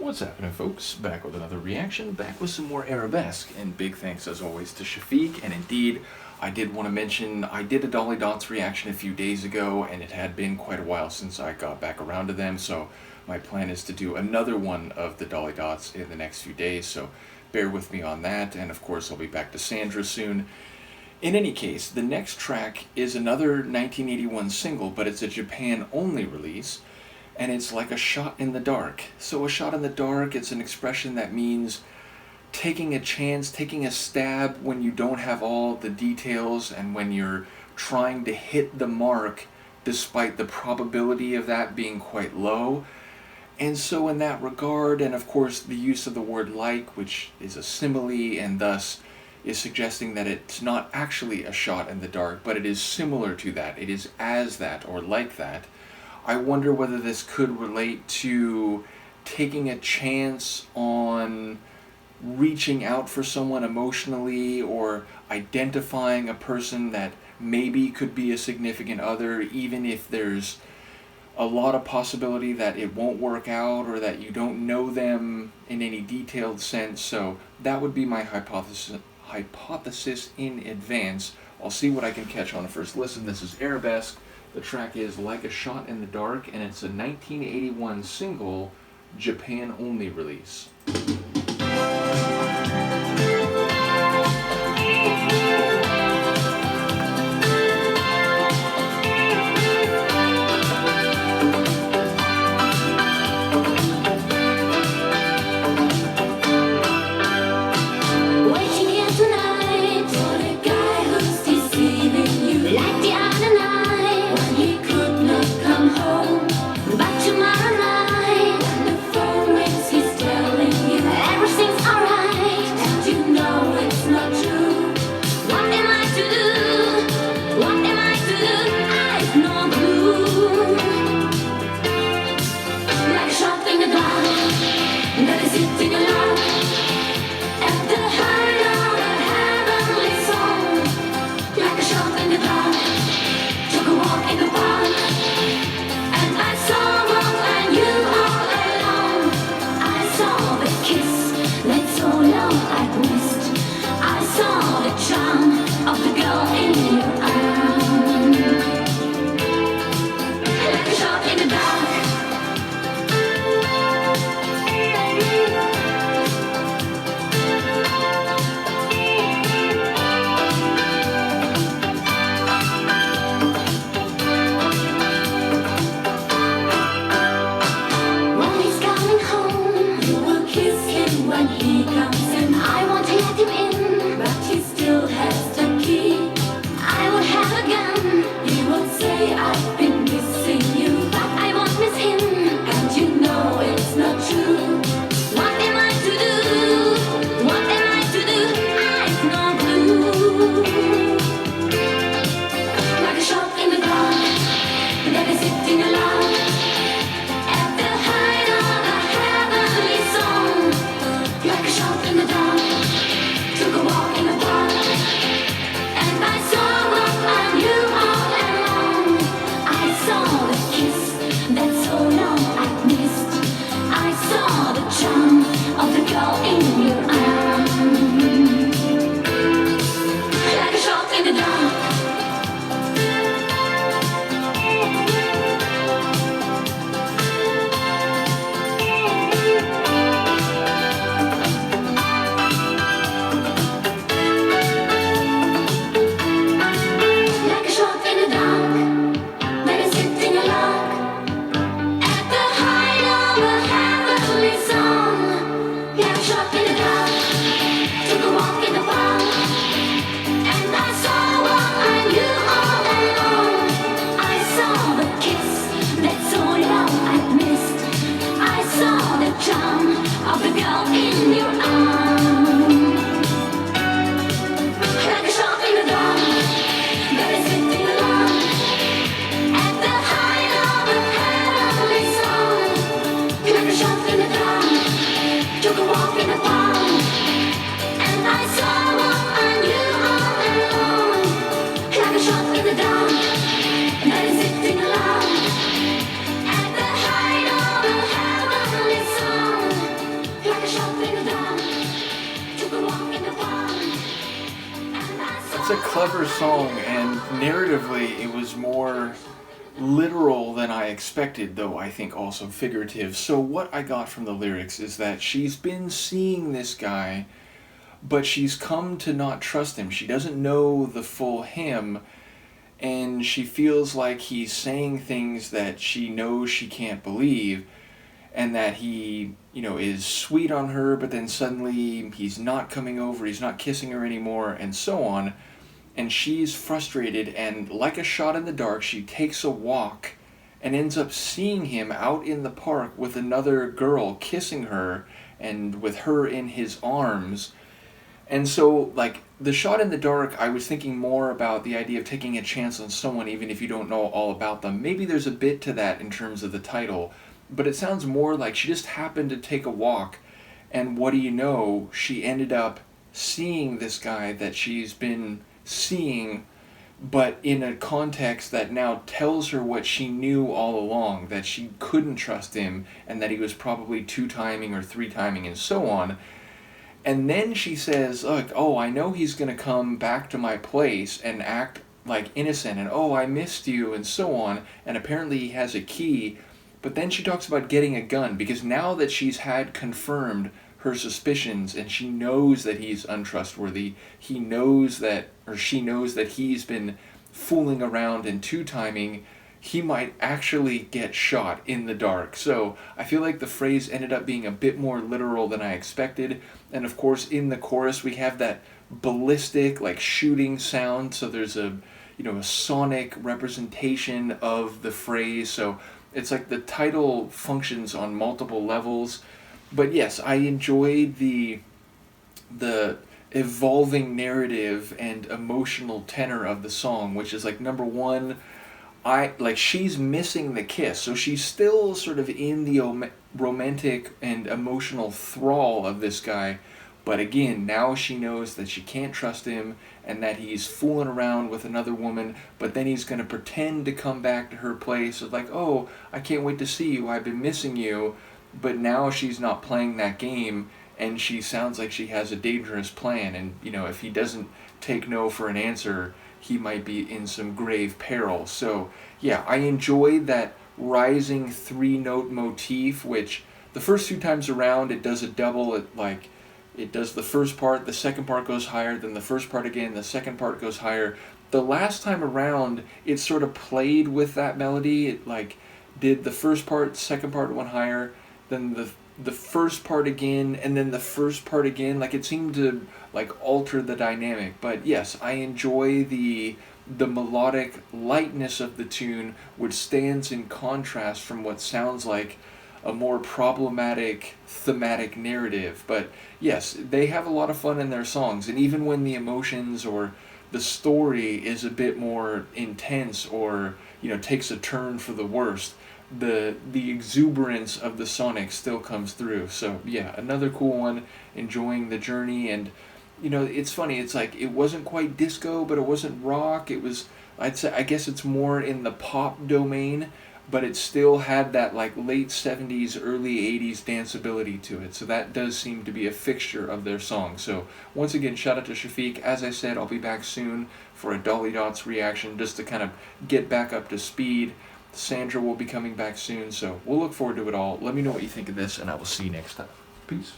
What's happening, folks? Back with another reaction, back with some more Arabesque, and big thanks as always to Chafic. And indeed, I did want to mention, I did a Dolly Dots reaction a few days ago, and it had been quite a while since I got back around to them, so my plan is to do another one of the Dolly Dots in the next few days, so bear with me on that, and of course I'll be back to Sandra soon. In any case, the next track is another 1981 single, but it's a Japan-only release, and it's like a shot in the dark. So a shot in the dark, it's an expression that means taking a chance, taking a stab when you don't have all the details and when you're trying to hit the mark despite the probability of that being quite low. And so in that regard, and of course the use of the word like, which is a simile and thus is suggesting that it's not actually a shot in the dark, but it is similar to that. It is as that or like that. I wonder whether this could relate to taking a chance on reaching out for someone emotionally or identifying a person that maybe could be a significant other, even if there's a lot of possibility that it won't work out or that you don't know them in any detailed sense. So that would be my hypothesis in advance. I'll see what I can catch on a first listen. This is Arabesque. The track is Like a Shot in the Dark, and it's a 1981 single, Japan-only release. It's a clever song, and narratively it was more literal than I expected, though I think also figurative. So what I got from the lyrics is that she's been seeing this guy, but she's come to not trust him. She doesn't know the full him, and she feels like he's saying things that she knows she can't believe, and that he, is sweet on her, but then suddenly he's not coming over, he's not kissing her anymore, and so on. And she's frustrated, and like a shot in the dark, she takes a walk and ends up seeing him out in the park with another girl kissing her and with her in his arms. And so, like, the shot in the dark, I was thinking more about the idea of taking a chance on someone even if you don't know all about them. Maybe there's a bit to that in terms of the title, but it sounds more like she just happened to take a walk, and what do you know, she ended up seeing this guy that she's been seeing, but in a context that now tells her what she knew all along, that she couldn't trust him, and that he was probably two-timing or three-timing and so on. And then she says, look, oh, I know he's going to come back to my place and act like innocent, and oh, I missed you, and so on, and apparently he has a key. But then she talks about getting a gun, because now that she's had confirmed her suspicions and she knows that he's untrustworthy, she knows that he's been fooling around and two-timing, he might actually get shot in the dark. So I feel like the phrase ended up being a bit more literal than I expected. And of course, in the chorus, we have that ballistic, like, shooting sound. So there's a sonic representation of the phrase. So it's like the title functions on multiple levels. But yes, I enjoyed the evolving narrative and emotional tenor of the song, which is like, number one, she's missing the kiss, so she's still sort of in the romantic and emotional thrall of this guy, but again, now she knows that she can't trust him and that he's fooling around with another woman, but then he's going to pretend to come back to her place of like, oh, I can't wait to see you, I've been missing you, but now she's not playing that game, and she sounds like she has a dangerous plan, and if he doesn't take no for an answer, he might be in some grave peril. So yeah, I enjoyed that rising three-note motif, which the first two times around it does a double. It does the first part, the second part goes higher, then the first part again, the second part goes higher. The last time around, it sort of played with that melody. It did the first part, second part went higher, then the first part again, and then the first part again. It seemed to alter the dynamic. But yes, I enjoy the melodic lightness of the tune, which stands in contrast from what sounds like a more problematic thematic narrative. But yes, they have a lot of fun in their songs, and even when the emotions or the story is a bit more intense or takes a turn for the worst, the exuberance of the sonic still comes through. So yeah, another cool one, enjoying the journey. And it's funny, it's like it wasn't quite disco, but it wasn't rock. It was, I guess it's more in the pop domain, but it still had that late 70s, early 80s danceability to it. So that does seem to be a fixture of their song. So once again, shout out to Chafic. As I said, I'll be back soon for a Dolly Dots reaction just to kind of get back up to speed. Sandra will be coming back soon, so we'll look forward to it all. Let me know what you think of this, and I will see you next time. Peace.